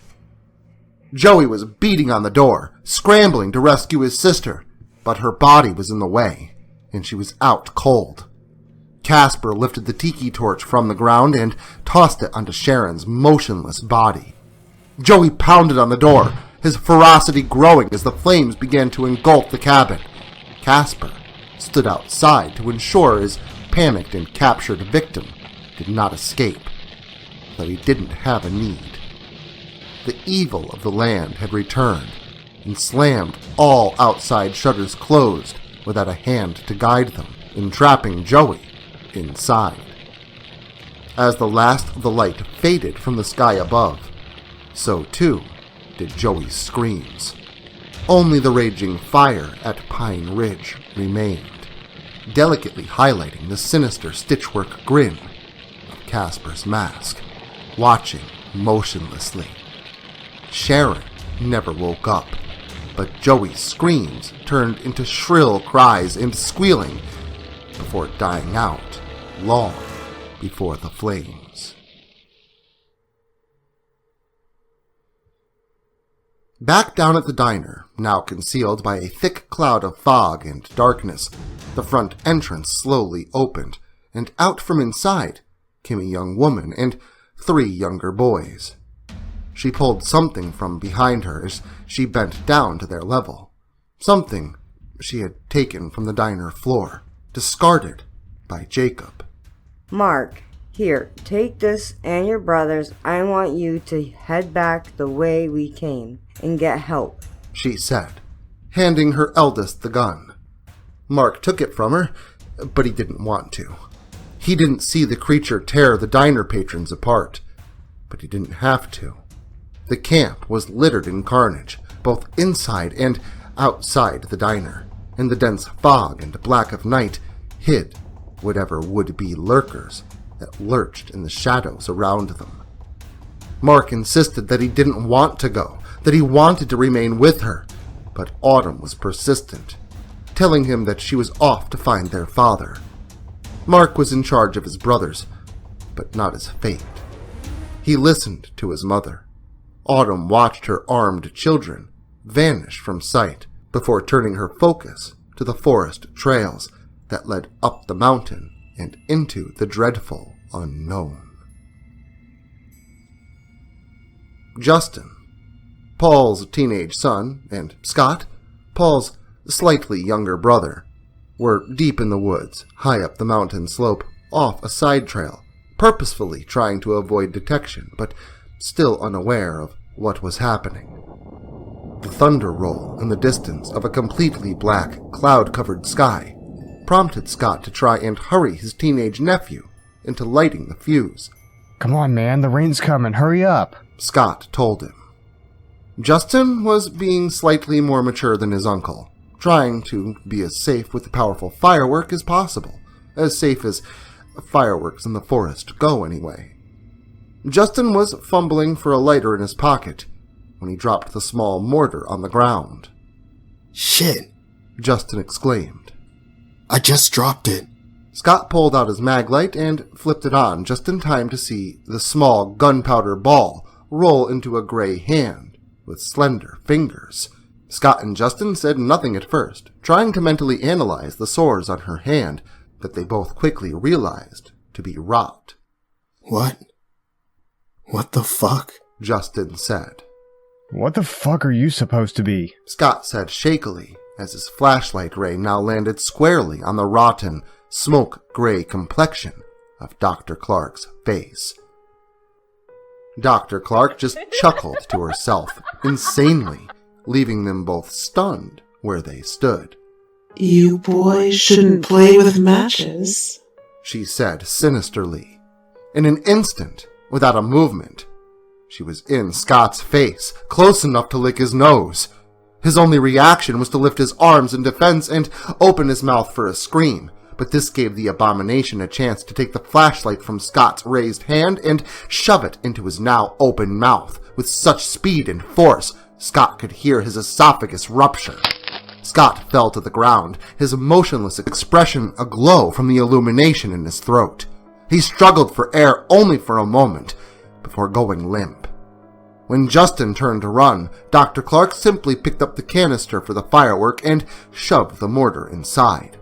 Joey was beating on the door, scrambling to rescue his sister, but her body was in the way, and she was out cold. Casper lifted the tiki torch from the ground and tossed it onto Sharon's motionless body. Joey pounded on the door, his ferocity growing as the flames began to engulf the cabin. Casper stood outside to ensure his panicked and captured victim did not escape, though he didn't have a need. The evil of the land had returned and slammed all outside shutters closed without a hand to guide them, entrapping Joey inside. As the last of the light faded from the sky above, so too did Joey's screams. Only the raging fire at Pine Ridge remained, delicately highlighting the sinister stitchwork grin of Casper's mask, watching motionlessly. Sharon never woke up, but Joey's screams turned into shrill cries and squealing before dying out long before the flames. Back down at the diner, now concealed by a thick cloud of fog and darkness, the front entrance slowly opened, and out from inside came a young woman and 3 younger boys. She pulled something from behind her as she bent down to their level. Something she had taken from the diner floor, discarded by Jacob. Mark, here, take this and your brothers. I want you to head back the way we came and get help, she said, handing her eldest the gun. Mark took it from her, but he didn't want to. He didn't see the creature tear the diner patrons apart, but he didn't have to. The camp was littered in carnage, both inside and outside the diner, and the dense fog and black of night hid whatever would-be lurkers that lurched in the shadows around them. Mark insisted that he didn't want to go, that he wanted to remain with her, but Autumn was persistent, telling him that she was off to find their father. Mark was in charge of his brothers, but not his fate. He listened to his mother. Autumn watched her armed children vanish from sight before turning her focus to the forest trails that led up the mountain and into the dreadful unknown. Justin, Paul's teenage son, and Scott, Paul's slightly younger brother, were deep in the woods, high up the mountain slope, off a side trail, purposefully trying to avoid detection, but still unaware of what was happening. The thunder roll in the distance of a completely black, cloud-covered sky prompted Scott to try and hurry his teenage nephew into lighting the fuse. Come on, man, the rain's coming, hurry up. Scott told him. Justin was being slightly more mature than his uncle, trying to be as safe with the powerful firework as possible, as safe as fireworks in the forest go anyway. Justin was fumbling for a lighter in his pocket when he dropped the small mortar on the ground. "Shit," Justin exclaimed. "I just dropped it." Scott pulled out his mag light and flipped it on just in time to see the small gunpowder ball roll into a gray hand with slender fingers. Scott and Justin said nothing at first, trying to mentally analyze the sores on her hand that they both quickly realized to be rot. What the fuck?" Justin said. "What the fuck are you supposed to be?" Scott said shakily, as his flashlight ray now landed squarely on the rotten, smoke-gray complexion of Dr. Clark's face. Dr. Clark just chuckled to herself, insanely, leaving them both stunned where they stood. "You boys shouldn't play with matches," she said sinisterly. In an instant, without a movement, she was in Scott's face, close enough to lick his nose. His only reaction was to lift his arms in defense and open his mouth for a scream, but this gave the abomination a chance to take the flashlight from Scott's raised hand and shove it into his now open mouth with such speed and force Scott could hear his esophagus rupture. Scott fell to the ground, his motionless expression aglow from the illumination in his throat. He struggled for air only for a moment before going limp. When Justin turned to run, Dr. Clark simply picked up the canister for the firework and shoved the mortar inside.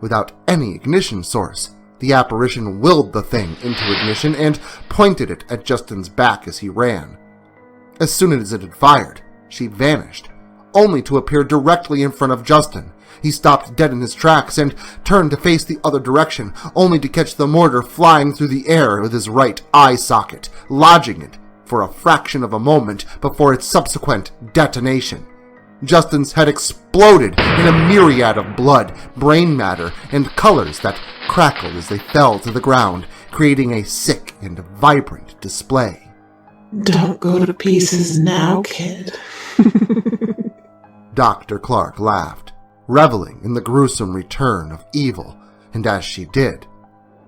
Without any ignition source, the apparition willed the thing into ignition and pointed it at Justin's back as he ran. As soon as it had fired, she vanished, only to appear directly in front of Justin. He stopped dead in his tracks and turned to face the other direction, only to catch the mortar flying through the air with his right eye socket, lodging it for a fraction of a moment before its subsequent detonation. Justin's head exploded in a myriad of blood, brain matter, and colors that crackled as they fell to the ground, creating a sick and vibrant display. "Don't go to pieces now, kid." Dr. Clark laughed, reveling in the gruesome return of evil, and as she did,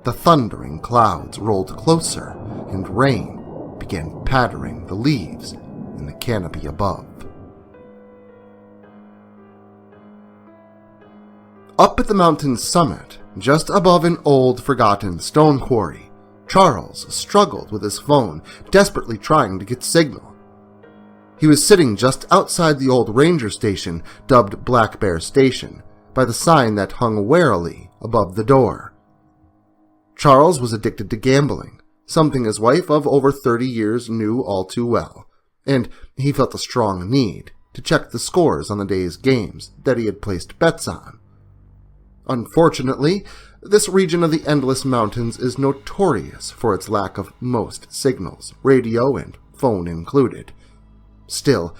the thundering clouds rolled closer and rain began pattering the leaves in the canopy above. Up at the mountain's summit, just above an old, forgotten stone quarry, Charles struggled with his phone, desperately trying to get signal. He was sitting just outside the old ranger station, dubbed Black Bear Station, by the sign that hung warily above the door. Charles was addicted to gambling, something his wife of over 30 years knew all too well, and he felt a strong need to check the scores on the day's games that he had placed bets on. Unfortunately, this region of the Endless Mountains is notorious for its lack of most signals, radio and phone included. Still,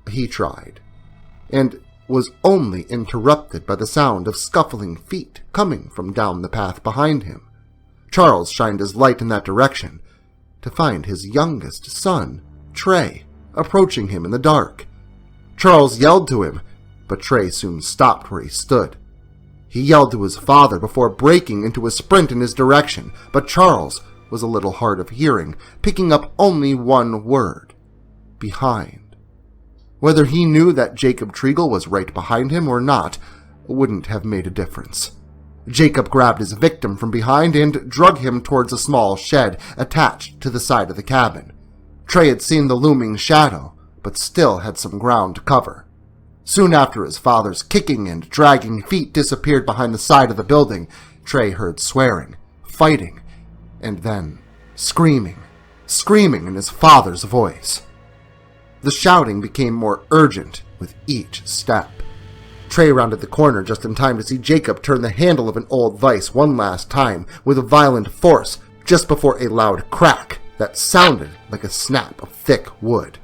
he tried, and was only interrupted by the sound of scuffling feet coming from down the path behind him. Charles shined his light in that direction to find his youngest son, Trey, approaching him in the dark. Charles yelled to him, but Trey soon stopped where he stood. He yelled to his father before breaking into a sprint in his direction, but Charles was a little hard of hearing, picking up only one word: behind. Whether he knew that Jacob Treagle was right behind him or not wouldn't have made a difference. Jacob grabbed his victim from behind and drug him towards a small shed attached to the side of the cabin. Trey had seen the looming shadow, but still had some ground to cover. Soon after his father's kicking and dragging feet disappeared behind the side of the building, Trey heard swearing, fighting, and then screaming in his father's voice. The shouting became more urgent with each step. Trey rounded the corner just in time to see Jacob turn the handle of an old vise one last time with a violent force just before a loud crack that sounded like a snap of thick wood.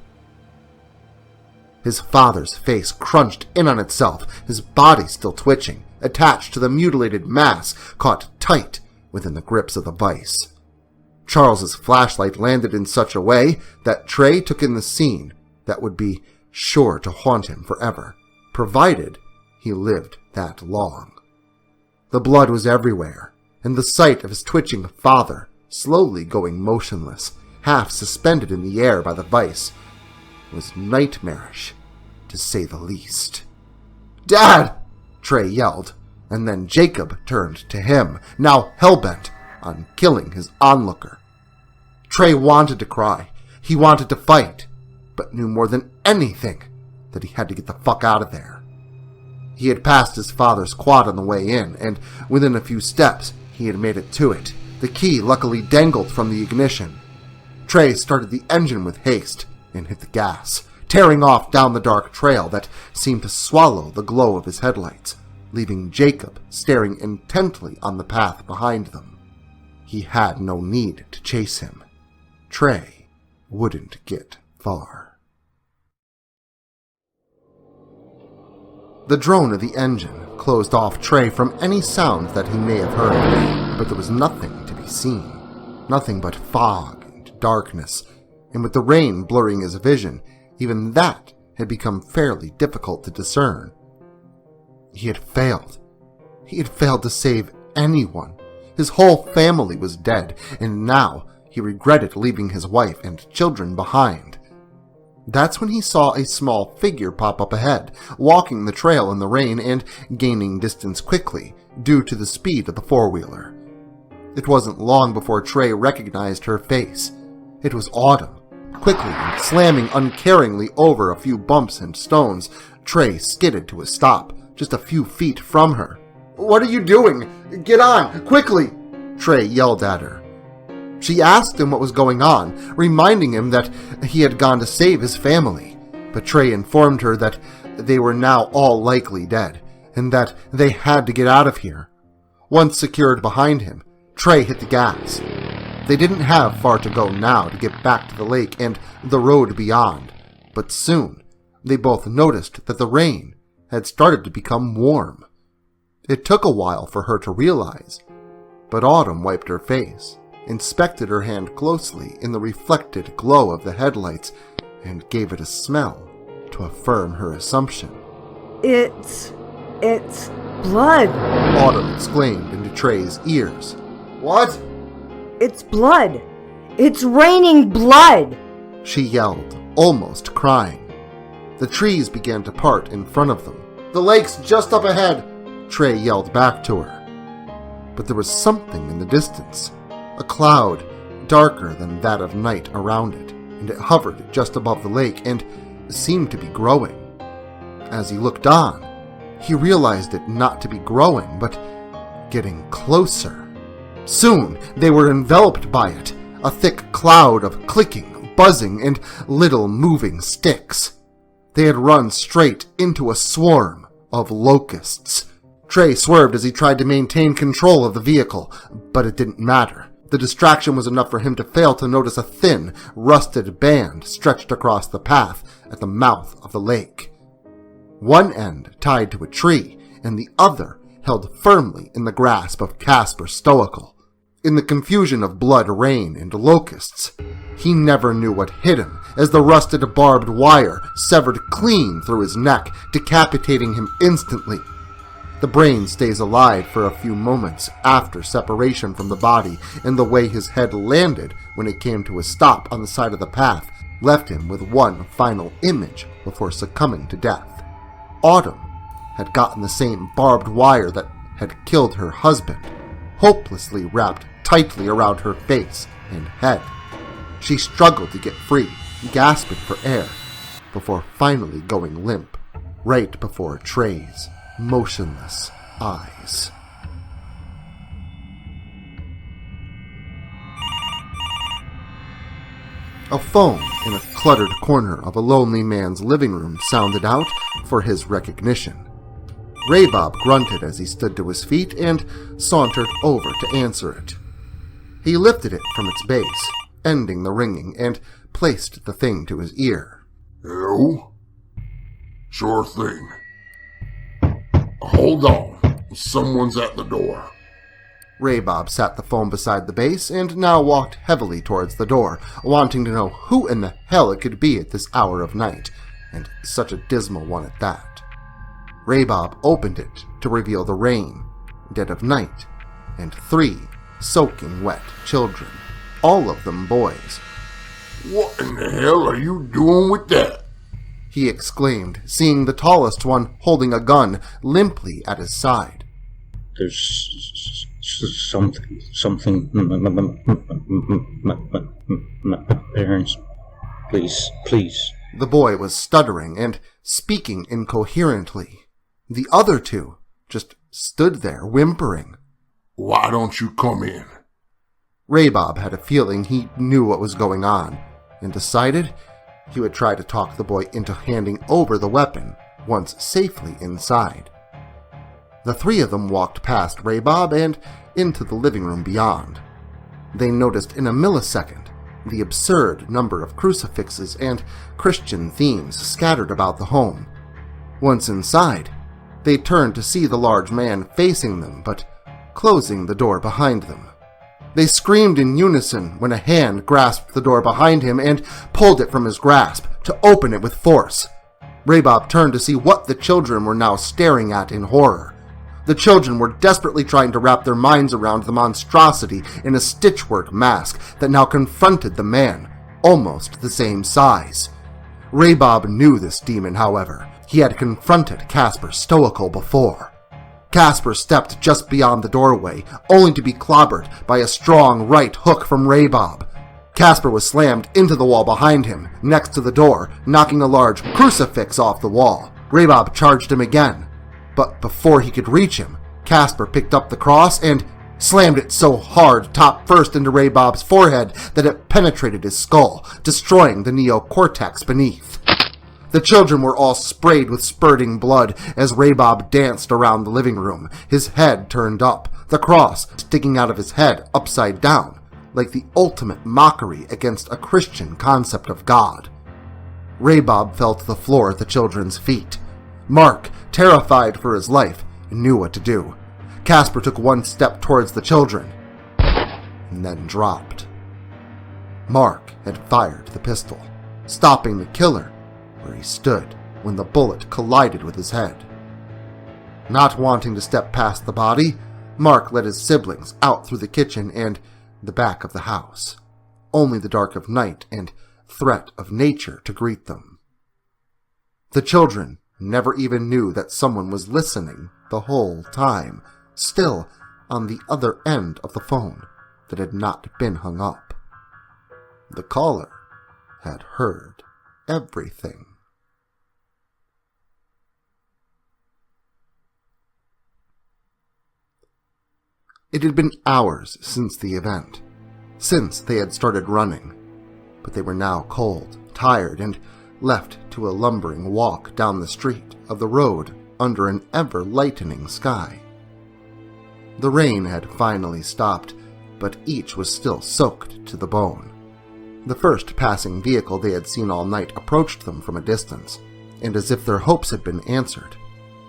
His father's face crunched in on itself, his body still twitching, attached to the mutilated mass caught tight within the grips of the vise. Charles's flashlight landed in such a way that Trey took in the scene that would be sure to haunt him forever, provided he lived that long. The blood was everywhere, and the sight of his twitching father, slowly going motionless, half suspended in the air by the vice, was nightmarish, to say the least. "Dad!" Trey yelled, and then Jacob turned to him, now hell-bent on killing his onlooker. Trey wanted to cry, he wanted to fight, but knew more than anything that he had to get the fuck out of there. He had passed his father's quad on the way in, and within a few steps he had made it to it. The key luckily dangled from the ignition. Trey started the engine with haste and hit the gas, tearing off down the dark trail that seemed to swallow the glow of his headlights, leaving Jacob staring intently on the path behind them. He had no need to chase him. Trey wouldn't get far. The drone of the engine closed off Trey from any sound that he may have heard, but there was nothing to be seen. Nothing but fog and darkness, and with the rain blurring his vision, even that had become fairly difficult to discern. He had failed. He had failed to save anyone. His whole family was dead, and now he regretted leaving his wife and children behind. That's when he saw a small figure pop up ahead, walking the trail in the rain and gaining distance quickly due to the speed of the four-wheeler. It wasn't long before Trey recognized her face. It was Autumn. Quickly and slamming uncaringly over a few bumps and stones, Trey skidded to a stop, just a few feet from her. "What are you doing? Get on, quickly!" Trey yelled at her. She asked him what was going on, reminding him that he had gone to save his family, but Trey informed her that they were now all likely dead, and that they had to get out of here. Once secured behind him, Trey hit the gas. They didn't have far to go now to get back to the lake and the road beyond, but soon they both noticed that the rain had started to become warm. It took a while for her to realize, but Autumn wiped her face, inspected her hand closely in the reflected glow of the headlights, and gave it a smell to affirm her assumption. It's blood, Autumn exclaimed into Trey's ears. "What?" "It's blood! It's raining blood!" she yelled, almost crying. The trees began to part in front of them. "The lake's just up ahead," Trey yelled back to her. But there was something in the distance. A cloud, darker than that of night around it, and it hovered just above the lake and seemed to be growing. As he looked on, he realized it not to be growing, but getting closer. Soon they were enveloped by it, a thick cloud of clicking, buzzing, and little moving sticks. They had run straight into a swarm of locusts. Trey swerved as he tried to maintain control of the vehicle, but it didn't matter. The distraction was enough for him to fail to notice a thin, rusted band stretched across the path at the mouth of the lake. One end tied to a tree, and the other held firmly in the grasp of Casper Stoical. In the confusion of blood, rain, and locusts, he never knew what hit him as the rusted barbed wire severed clean through his neck, decapitating him instantly. The brain stays alive for a few moments after separation from the body, and the way his head landed when it came to a stop on the side of the path left him with one final image before succumbing to death. Autumn had gotten the same barbed wire that had killed her husband, hopelessly wrapped tightly around her face and head. She struggled to get free, gasping for air, before finally going limp, right before Trey's motionless eyes. A phone in a cluttered corner of a lonely man's living room sounded out for his recognition. Raybob grunted as he stood to his feet and sauntered over to answer it. He lifted it from its base, ending the ringing, and placed the thing to his ear. Hello? Sure thing. Hold on. Someone's at the door. Raybob sat the phone beside the base and now walked heavily towards the door, wanting to know who in the hell it could be at this hour of night, and such a dismal one at that. Raybob opened it to reveal the rain, dead of night, and 3 soaking wet children, all of them boys. What in the hell are you doing with that? He exclaimed, seeing the tallest one holding a gun limply at his side. There's something, my parents, please. The boy was stuttering and speaking incoherently. The other 2 just stood there whimpering. Why don't you come in? Raybob had a feeling he knew what was going on, and decided he would try to talk the boy into handing over the weapon once safely inside. The 3 of them walked past Raybob and into the living room beyond. They noticed in a millisecond the absurd number of crucifixes and Christian themes scattered about the home. Once inside, they turned to see the large man facing them, but closing the door behind them. They screamed in unison when a hand grasped the door behind him and pulled it from his grasp to open it with force. Raybob turned to see what the children were now staring at in horror. The children were desperately trying to wrap their minds around the monstrosity in a stitchwork mask that now confronted the man, almost the same size. Raybob knew this demon, however. He had confronted Casper Stoical before. Casper stepped just beyond the doorway, only to be clobbered by a strong right hook from Raybob. Casper was slammed into the wall behind him, next to the door, knocking a large crucifix off the wall. Raybob charged him again, but before he could reach him, Casper picked up the cross and slammed it so hard top first into Raybob's forehead that it penetrated his skull, destroying the neocortex beneath. The children were all sprayed with spurting blood as Raybob danced around the living room, his head turned up, the cross sticking out of his head upside down, like the ultimate mockery against a Christian concept of God. Raybob fell to the floor at the children's feet. Mark, terrified for his life, knew what to do. Casper took one step towards the children, and then dropped. Mark had fired the pistol, stopping the killer where he stood when the bullet collided with his head. Not wanting to step past the body, Mark led his siblings out through the kitchen and the back of the house, only the dark of night and threat of nature to greet them. The children never even knew that someone was listening the whole time, still on the other end of the phone that had not been hung up. The caller had heard everything. It had been hours since the event, since they had started running, but they were now cold, tired, and left to a lumbering walk down the street of the road under an ever-lightening sky. The rain had finally stopped, but each was still soaked to the bone. The first passing vehicle they had seen all night approached them from a distance, and as if their hopes had been answered,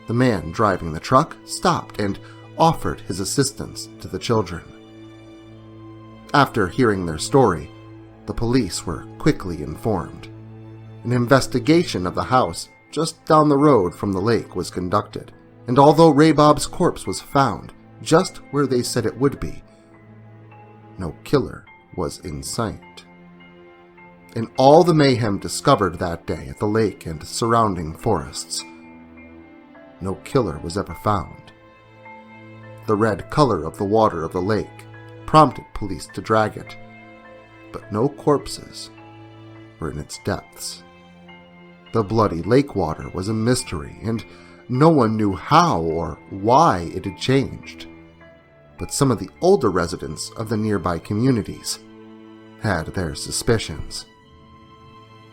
the man driving the truck stopped and offered his assistance to the children. After hearing their story, the police were quickly informed. An investigation of the house just down the road from the lake was conducted, and although Raybob's corpse was found just where they said it would be, no killer was in sight. In all the mayhem discovered that day at the lake and surrounding forests, no killer was ever found. The red color of the water of the lake prompted police to drag it, but no corpses were in its depths. The bloody lake water was a mystery, and no one knew how or why it had changed. But some of the older residents of the nearby communities had their suspicions.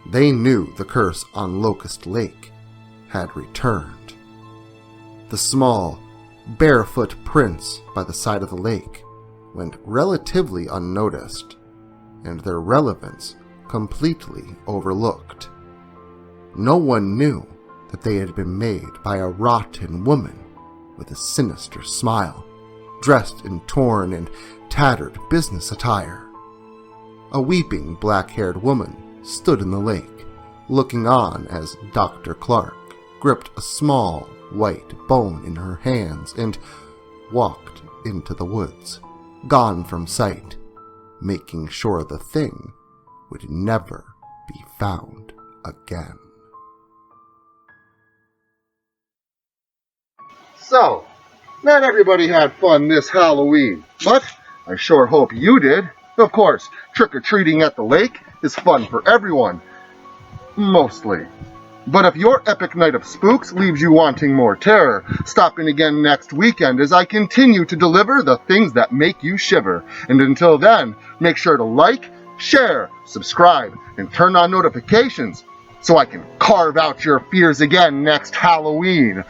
They knew the curse on Locust Lake had returned. The small, barefoot prints by the side of the lake went relatively unnoticed, and their relevance completely overlooked. No one knew that they had been made by a rotten woman with a sinister smile dressed in torn and tattered business attire. A weeping black-haired woman stood in the lake, looking on as Dr. Clark gripped a small white bone in her hands and walked into the woods, gone from sight, making sure the thing would never be found again. So, not everybody had fun this Halloween, but I sure hope you did. Of course, trick-or-treating at the lake is fun for everyone. Mostly. But if your epic night of spooks leaves you wanting more terror, stop in again next weekend as I continue to deliver the things that make you shiver. And until then, make sure to like, share, subscribe, and turn on notifications so I can carve out your fears again next Halloween.